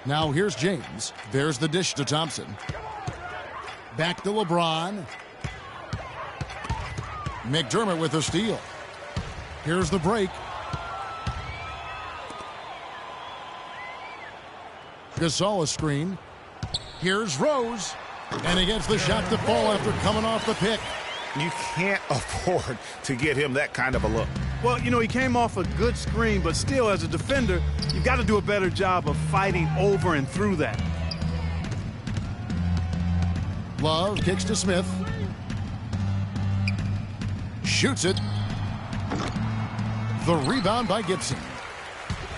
Now here's James. There's the dish to Thompson. Back to LeBron. McDermott with a steal. Here's the break. Gasol a screen. Here's Rose. And he gets the shot to fall after coming off the pick. You can't afford to get him that kind of a look. Well, you know, he came off a good screen, but still, as a defender, you've got to do a better job of fighting over and through that. Love kicks to Smith. Shoots it. The rebound by Gibson.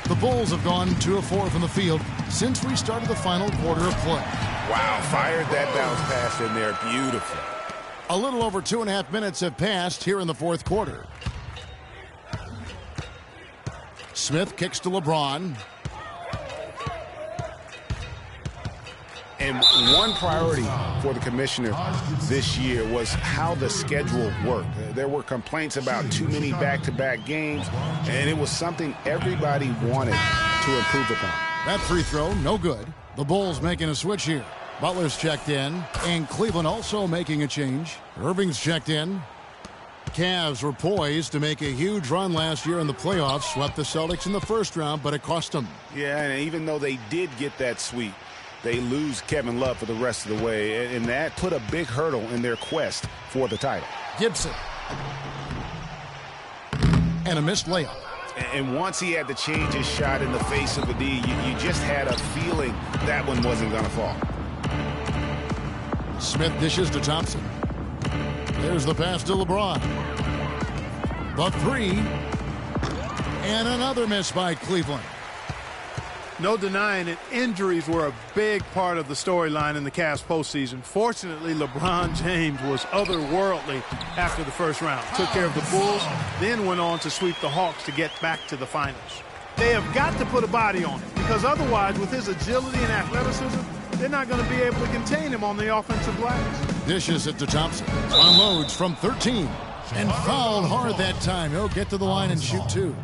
The Bulls have gone 2 of 4 from the field since we started the final quarter of play. Wow, fired that bounce pass in there beautifully. A little over 2.5 minutes have passed here in the fourth quarter. Smith kicks to LeBron. And one priority for the commissioner this year was how the schedule worked. There were complaints about too many back-to-back games, and it was something everybody wanted to improve upon. That free throw, no good. The Bulls making a switch here. Butler's checked in, and Cleveland also making a change. Irving's checked in. Cavs were poised to make a huge run last year in the playoffs. Swept the Celtics in the first round, but it cost them. Yeah, and even though they did get that sweep, they lose Kevin Love for the rest of the way, and that put a big hurdle in their quest for the title. Gibson. And a missed layup. And once he had to change his shot in the face of a D, you just had a feeling that one wasn't going to fall. Smith dishes to Thompson. There's the pass to LeBron. The three. And another miss by Cleveland. No denying it, injuries were a big part of the storyline in the Cavs postseason. Fortunately, LeBron James was otherworldly after the first round. Took care of the Bulls, then went on to sweep the Hawks to get back to the finals. They have got to put a body on it, because otherwise, with his agility and athleticism, they're not going to be able to contain him on the offensive glass. Dishes it to Thompson. Unloads from 13. And fouled hard that time. He'll get to the line and shoot 2.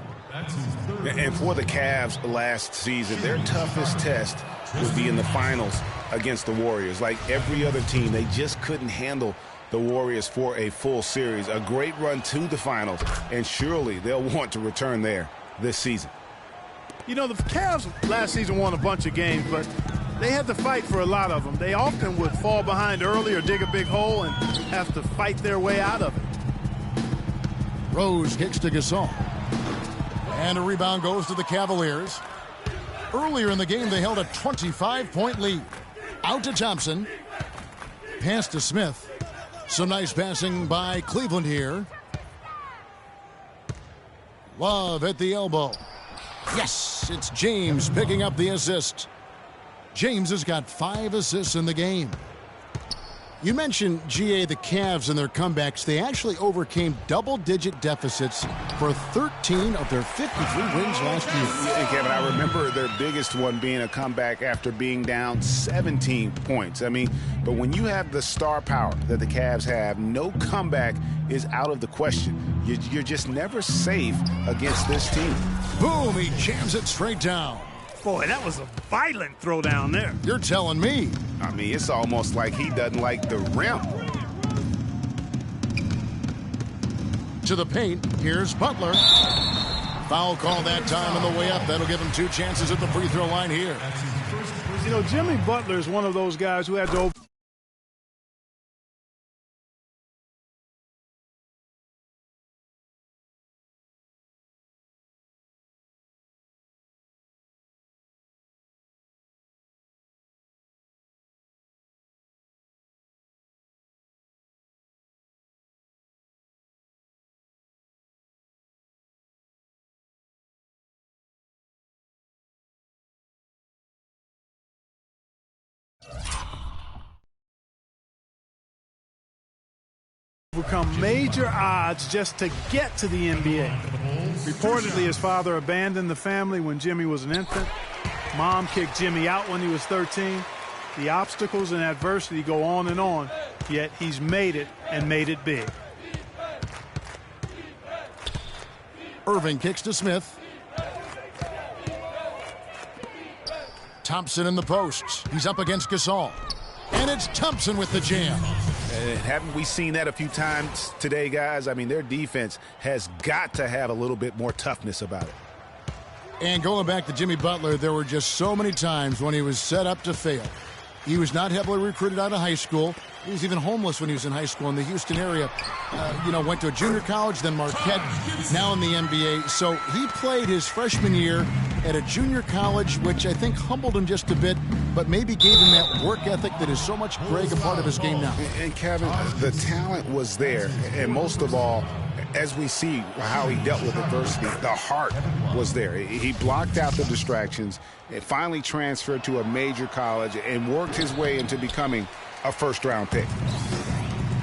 And for the Cavs last season, their toughest test would be in the finals against the Warriors. Like every other team, they just couldn't handle the Warriors for a full series. A great run to the finals, and surely they'll want to return there this season. You know, the Cavs last season won a bunch of games, but they had to fight for a lot of them. They often would fall behind early or dig a big hole and have to fight their way out of it. Rose kicks to Gasol. And a rebound goes to the Cavaliers. Earlier in the game, they held a 25-point lead. Out to Thompson. Pass to Smith. Some nice passing by Cleveland here. Love at the elbow. Yes, it's James picking up the assist. James has got 5 assists in the game. You mentioned, GA, the Cavs and their comebacks. They actually overcame double-digit deficits for 13 of their 53 wins last year. Yeah, Kevin, I remember their biggest one being a comeback after being down 17 points. I mean, but when you have the star power that the Cavs have, no comeback is out of the question. You're just never safe against this team. Boom, he jams it straight down. Boy, that was a violent throw down there. You're telling me. I mean, it's almost like he doesn't like the rim. To the paint, here's Butler. Foul call that time on the way up. That'll give him 2 chances at the free throw line here. You know, Jimmy Butler is one of those guys who had to overcome major odds just to get to the NBA. Reportedly, his father abandoned the family when Jimmy was an infant. Mom kicked Jimmy out when he was 13. The obstacles and adversity go on, yet he's made it and made it big. Irving kicks to Smith. Thompson in the post. He's up against Gasol. And it's Thompson with the jam. And haven't we seen that a few times today, guys? I mean, their defense has got to have a little bit more toughness about it. And going back to Jimmy Butler, there were just so many times when he was set up to fail. He was not heavily recruited out of high school. He was even homeless when he was in high school in the Houston area. Went to a junior college, then Marquette, now in the NBA. So he played his freshman year at a junior college, which I think humbled him just a bit, but maybe gave him that work ethic that is so much, Greg, a part of his game now. And Kevin, the talent was there. And most of all, as we see how he dealt with adversity, the heart was there. He blocked out the distractions and finally transferred to a major college and worked his way into becoming a first-round pick.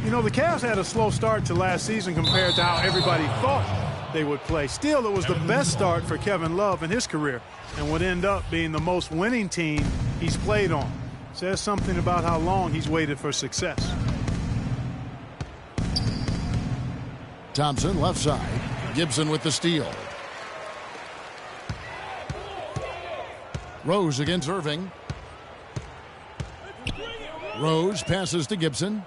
You know, the Cavs had a slow start to last season compared to how everybody thought they would play. Still, it was the best start for Kevin Love in his career and would end up being the most winning team he's played on. Says something about how long he's waited for success. Thompson left side. Gibson with the steal. Rose against Irving. Rose passes to Gibson.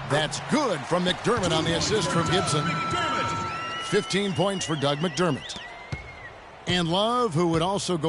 That's good from McDermott on the assist from Gibson. 15 points for Doug McDermott. And Love, who would also go